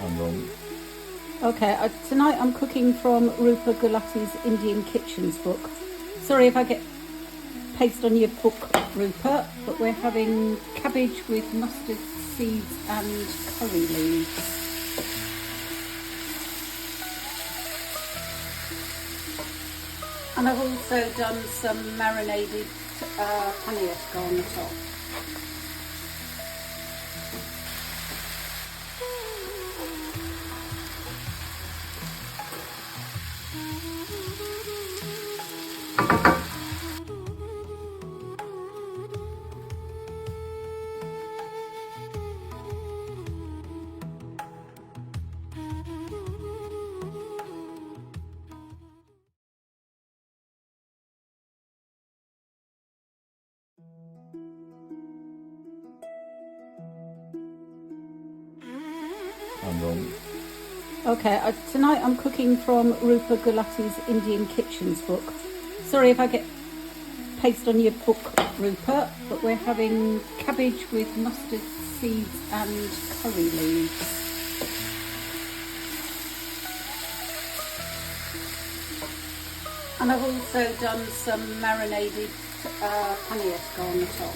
I'm wrong. Okay, tonight I'm cooking from Roopa Gulati's Indian Kitchens book. Sorry if I get paste on your book, Roopa, but we're having cabbage with mustard seeds and curry leaves. And I've also done some marinated paneer to go on the top. I'm wrong. Okay, tonight I'm cooking from Roopa Gulati's Indian Kitchens book. Sorry if I get paste on your book, Roopa, but we're having cabbage with mustard seeds and curry leaves. And I've also done some marinated paneer to go on the top.